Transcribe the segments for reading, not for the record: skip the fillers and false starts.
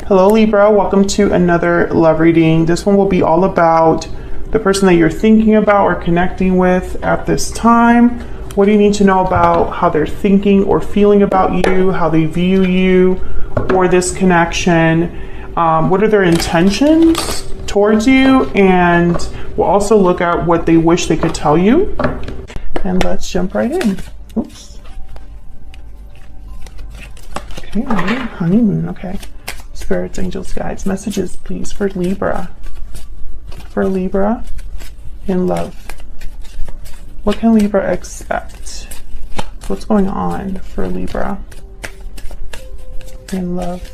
Hello Libra, welcome to another love reading. This one will be all about the person that you're thinking about or connecting with at this time. What do you need to know about how they're thinking or feeling about you, how they view you or this connection? What are their intentions towards you? And we'll also look at what they wish they could tell you. And let's jump right in. Oops. Okay, honeymoon, okay. Spirits, angels, guides, messages, please, for Libra. For Libra in love. What can Libra expect? What's going on for Libra in love?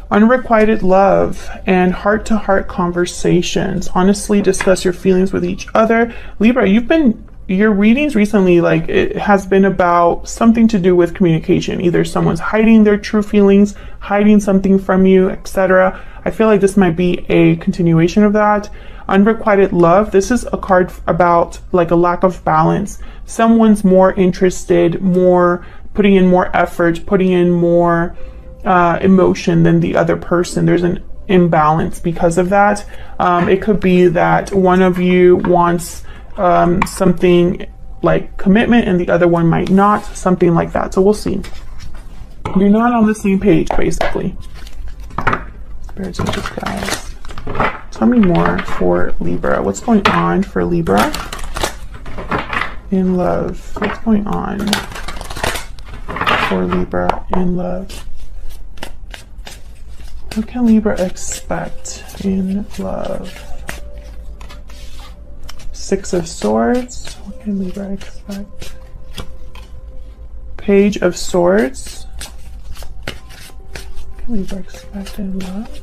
Unrequited love and heart-to-heart conversations. Honestly, discuss your feelings with each other. Libra, your readings recently, like, it has been about something to do with communication. Either someone's hiding their true feelings, hiding something from you, etc. I feel like this might be a continuation of that. Unrequited love. This is a card about like a lack of balance. Someone's more interested, putting in more effort, putting in more emotion than the other person. There's an imbalance because of that. It could be that one of you wants something like commitment and the other one might not, something like that. So we'll see. You're not on the same page, basically. Spirits, angels, guides. Tell me more for Libra. What's going on for Libra in love? What's going on for Libra in love? What can Libra expect in love? Six of Swords. What can Libra expect? Page of Swords. What can Libra expect in love?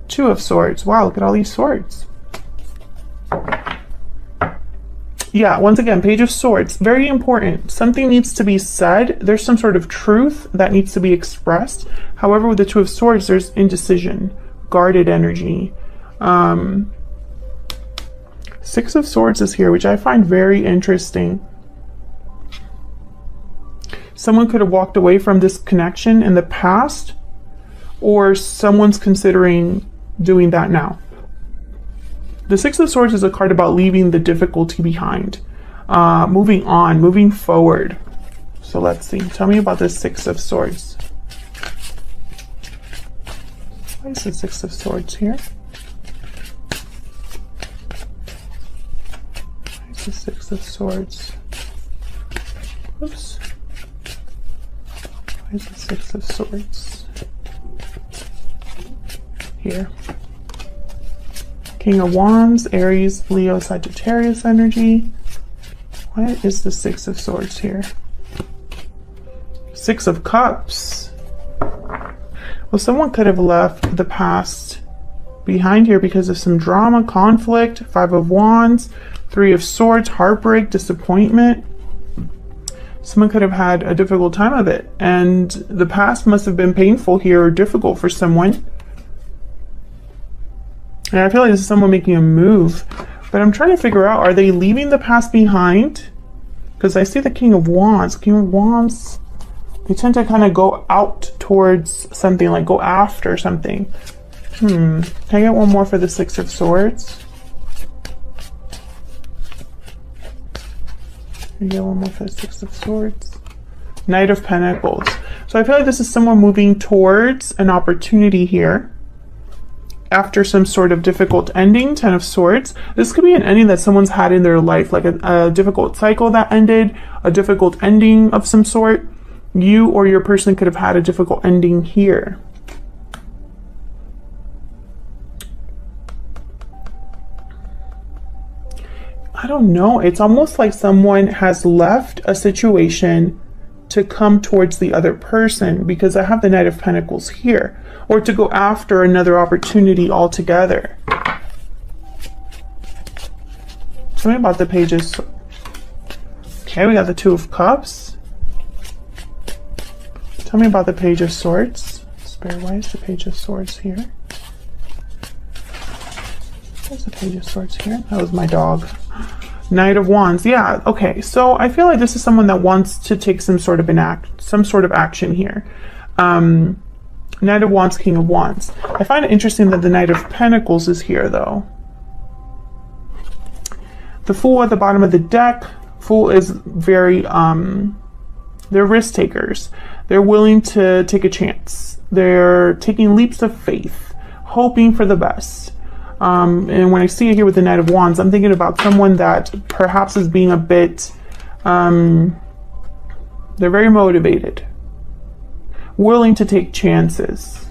Two of Swords. Wow, look at all these swords. Yeah, once again, Page of Swords. Very important. Something needs to be said. There's some sort of truth that needs to be expressed. However, with the Two of Swords, there's indecision, guarded energy. Six of Swords is here, which I find very interesting. Someone could have walked away from this connection in the past, or someone's considering doing that now. The Six of Swords is a card about leaving the difficulty behind, moving on, moving forward. So let's see. Tell me about the Six of Swords. Why is the Six of Swords here? Why is the Six of Swords? Oops. Why is the Six of Swords here? King of Wands, Aries, Leo, Sagittarius energy. Why is the Six of Swords here? Six of Cups. Well, someone could have left the past behind here because of some drama, conflict. Five of Wands, Three of Swords, heartbreak, disappointment. Someone could have had a difficult time of it, and the past must have been painful here or difficult for someone. And I feel like this is someone making a move, but I'm trying to figure out, are they leaving the past behind? Because I see the King of Wands. King of Wands, they tend to kind of go out towards something, like go after something. Can I get one more for the Six of Swords? Can I get one more for the Six of Swords? Knight of Pentacles. So I feel like this is someone moving towards an opportunity here after some sort of difficult ending. Ten of Swords. This could be an ending that someone's had in their life, like a difficult cycle that ended, a difficult ending of some sort. You or your person could have had a difficult ending here. I don't know. It's almost like someone has left a situation to come towards the other person, because I have the Knight of Pentacles here, or to go after another opportunity altogether. Tell me about the Pages. Okay, we got the Two of Cups. Tell me about the Page of Swords. Spirit, why is the Page of Swords here? Where's the Page of Swords here? That was my dog. Knight of Wands. Yeah, okay. So I feel like this is someone that wants to take some sort of action here. Knight of Wands, King of Wands. I find it interesting that the Knight of Pentacles is here, though. The Fool at the bottom of the deck. Fool is very, they're risk takers. They're willing to take a chance. They're taking leaps of faith, hoping for the best. And when I see it here with the Knight of Wands, I'm thinking about someone that perhaps is being a bit, they're very motivated, willing to take chances.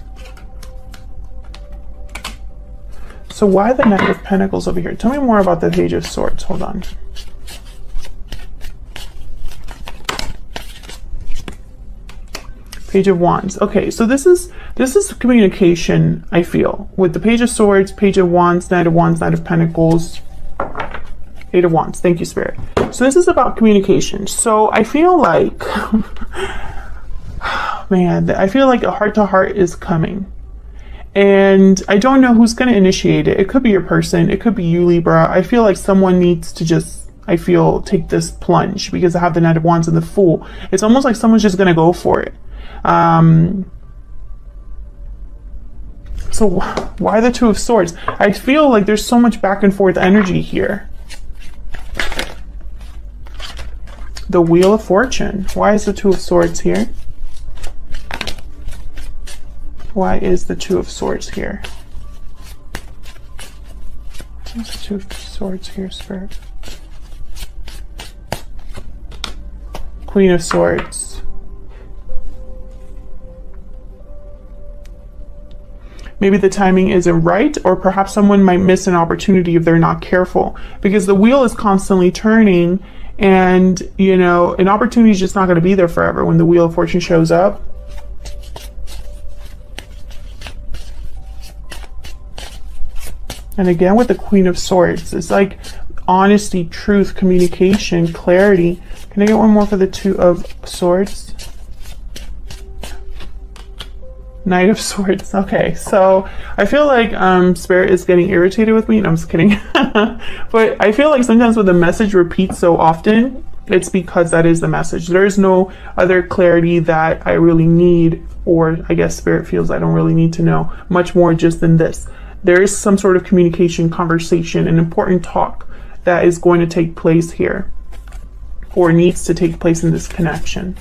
So why the Knight of Pentacles over here? Tell me more about the Page of Swords. Hold on. Page of Wands. Okay, so this is communication, I feel, with the Page of Swords, Page of Wands, Knight of Pentacles, Eight of Wands. Thank you, Spirit. So this is about communication. So I feel like, man, I feel like a heart-to-heart is coming. And I don't know who's going to initiate it. It could be your person. It could be you, Libra. I feel like someone needs to just, take this plunge, because I have the Knight of Wands and the Fool. It's almost like someone's just going to go for it. So why the Two of Swords? I feel like there's so much back and forth energy here. The Wheel of Fortune. Why is the Two of Swords here? Why is the Two of Swords here? What's the Two of Swords here, Spirit? Queen of Swords. Maybe the timing isn't right, or perhaps someone might miss an opportunity if they're not careful, because the wheel is constantly turning, and an opportunity is just not going to be there forever when the Wheel of Fortune shows up. And again with the Queen of Swords, it's like honesty, truth, communication, clarity. Can I get one more for the Two of Swords? Knight of Swords. Okay, so I feel like Spirit is getting irritated with me. No, I'm just kidding. But I feel like sometimes when the message repeats so often, it's because that is the message. There is no other clarity that I really need, or I guess Spirit feels I don't really need to know much more just than this. There is some sort of communication, conversation, an important talk that is going to take place here, or needs to take place in this connection.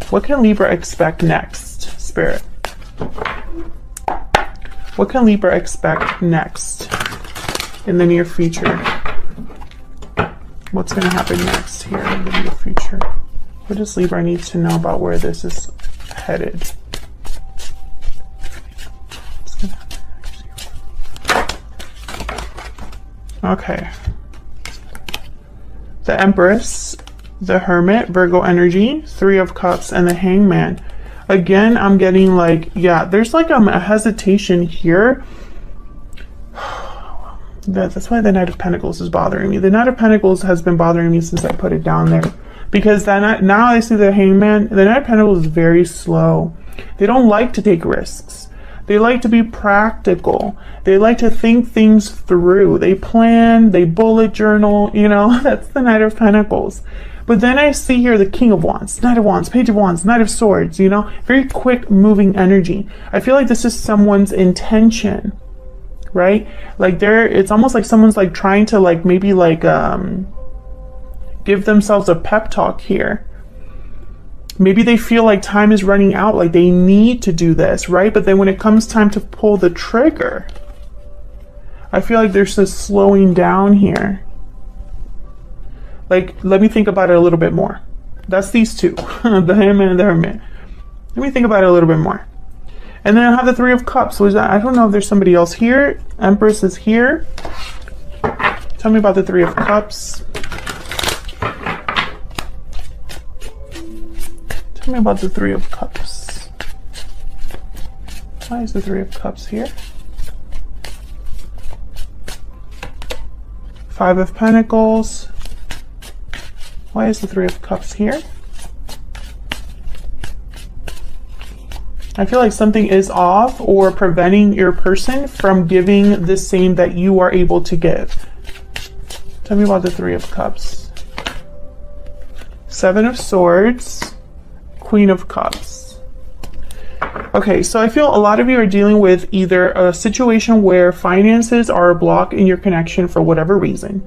What can Libra expect next, Spirit? What can Libra expect next in the near future? What's going to happen next here in the near future? What does Libra need to know about where this is headed? Okay. The Empress, the Hermit, Virgo energy, Three of Cups, and the Hangman. Again, I'm getting like, yeah, there's like a hesitation here. That's why the Knight of Pentacles is bothering me. The Knight of Pentacles has been bothering me since I put it down there. Because now I see the Hangman. The Knight of Pentacles is very slow. They don't like to take risks. They like to be practical. They like to think things through. They plan, they bullet journal, that's the Knight of Pentacles. But then I see here the King of Wands, Knight of Wands, Page of Wands, Knight of Swords, very quick moving energy. I feel like this is someone's intention, right? Like it's almost like someone's like trying to maybe give themselves a pep talk here. Maybe they feel like time is running out, like they need to do this, right? But then when it comes time to pull the trigger, I feel like there's this slowing down here. Like, let me think about it a little bit more. That's these two, the Hangman and the Hermit. Let me think about it a little bit more. And then I have the Three of Cups. So I don't know if there's somebody else here. Empress is here. Tell me about the Three of Cups. Tell me about the Three of Cups. Why is the Three of Cups here? Five of Pentacles. Why is the Three of Cups here? I feel like something is off or preventing your person from giving the same that you are able to give. Tell me about the Three of Cups. Seven of Swords. Queen of Cups. Okay, so I feel a lot of you are dealing with either a situation where finances are a block in your connection for whatever reason.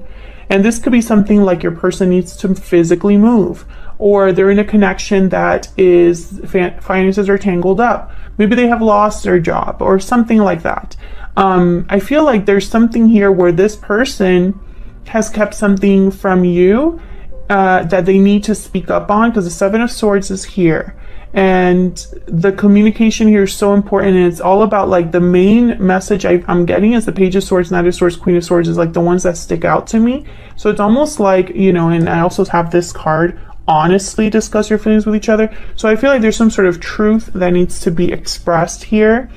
And this could be something like your person needs to physically move, or they're in a connection that is finances are tangled up. Maybe they have lost their job or something like that. I feel like there's something here where this person has kept something from you that they need to speak up on, because the Seven of Swords is here. And the communication here is so important, and it's all about like the main message I'm getting is the Page of Swords, Knight of Swords, Queen of Swords is like the ones that stick out to me. So it's almost like, you know, and I also have this card, honestly discuss your feelings with each other. So I feel like there's some sort of truth that needs to be expressed here.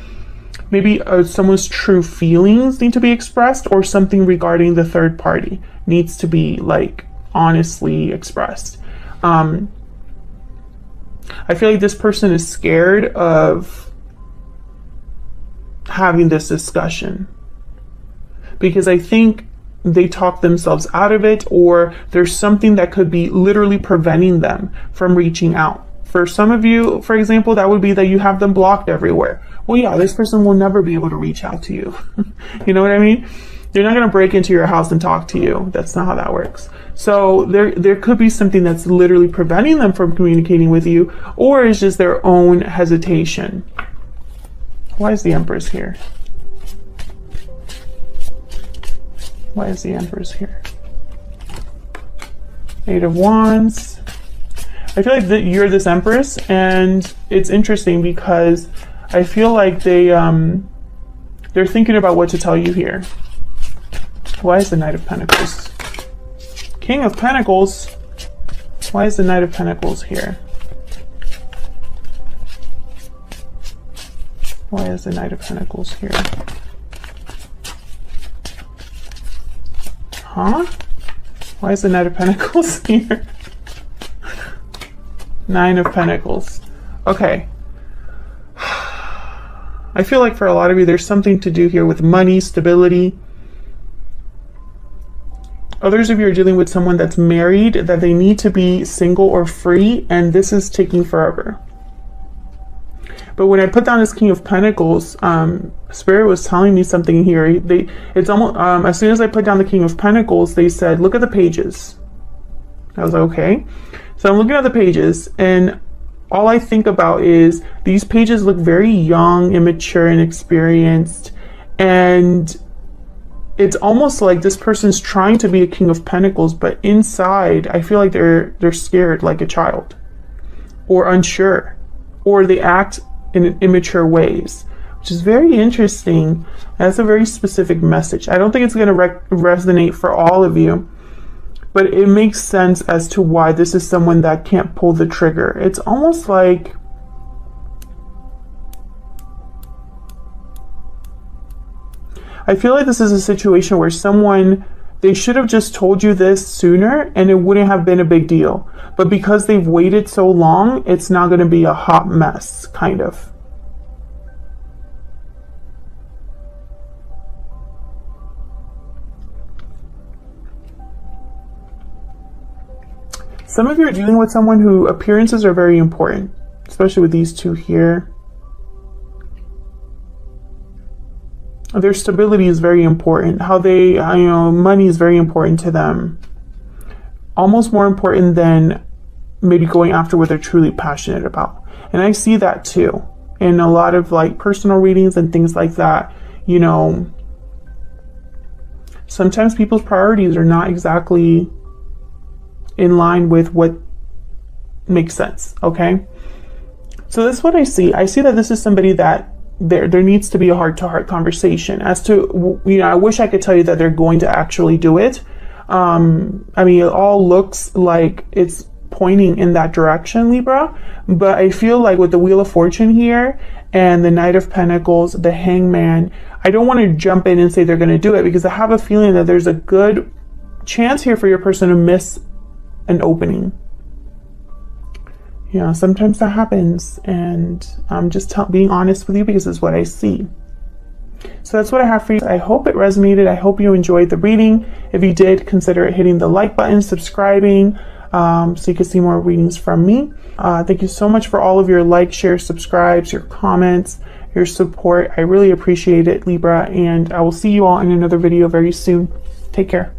Maybe someone's true feelings need to be expressed, or something regarding the third party needs to be like honestly expressed. I feel like this person is scared of having this discussion, because I think they talk themselves out of it, or there's something that could be literally preventing them from reaching out. For some of you, for example, that would be that you have them blocked everywhere. Well, yeah, this person will never be able to reach out to you. You know what I mean? They're not going to break into your house and talk to you. That's not how that works. So there could be something that's literally preventing them from communicating with you, or it's just their own hesitation. Why is the Empress here? Why is the Empress here? Eight of Wands. I feel like you're this Empress, and it's interesting because I feel like they're thinking about what to tell you here. Why is the Knight of Pentacles? King of Pentacles. Why is the Knight of Pentacles here? Why is the Knight of Pentacles here? Huh? Why is the Knight of Pentacles here? Nine of Pentacles. Okay. I feel like for a lot of you, there's something to do here with money, stability. Others of you are dealing with someone that's married, that they need to be single or free, and this is taking forever. But when I put down this King of Pentacles, Spirit was telling me something here. It's almost as soon as I put down the King of Pentacles, they said, "Look at the pages." I was like, okay. So I'm looking at the pages, and all I think about is these pages look very young, immature, and inexperienced, and it's almost like this person's trying to be a King of Pentacles, but inside, I feel like they're scared like a child, or unsure, or they act in immature ways, which is very interesting. That's a very specific message. I don't think it's going to resonate for all of you, but it makes sense as to why this is someone that can't pull the trigger. It's almost like I feel like this is a situation where they should have just told you this sooner and it wouldn't have been a big deal. But because they've waited so long, it's not going to be a hot mess, kind of. Some of you are dealing with someone who appearances are very important, especially with these two here. Their stability is very important. How they, money is very important to them. Almost more important than maybe going after what they're truly passionate about. And I see that too in a lot of like personal readings and things like that. You know, sometimes people's priorities are not exactly in line with what makes sense. Okay. So that's what I see. I see that this is somebody that there needs to be a heart-to-heart conversation as to, I wish I could tell you that they're going to actually do it. I mean, it all looks like it's pointing in that direction, Libra, but I feel like with the Wheel of Fortune here and the Knight of Pentacles, the Hangman, I don't want to jump in and say they're going to do it, because I have a feeling that there's a good chance here for your person to miss an opening. Yeah, sometimes that happens, and I'm just being honest with you because it's what I see. So that's what I have for you. I hope it resonated. I hope you enjoyed the reading. If you did, consider hitting the like button, subscribing. so you can see more readings from me. Thank you so much for all of your likes, shares, subscribes, your comments, your support. I really appreciate it, Libra, and I will see you all in another video very soon. Take care.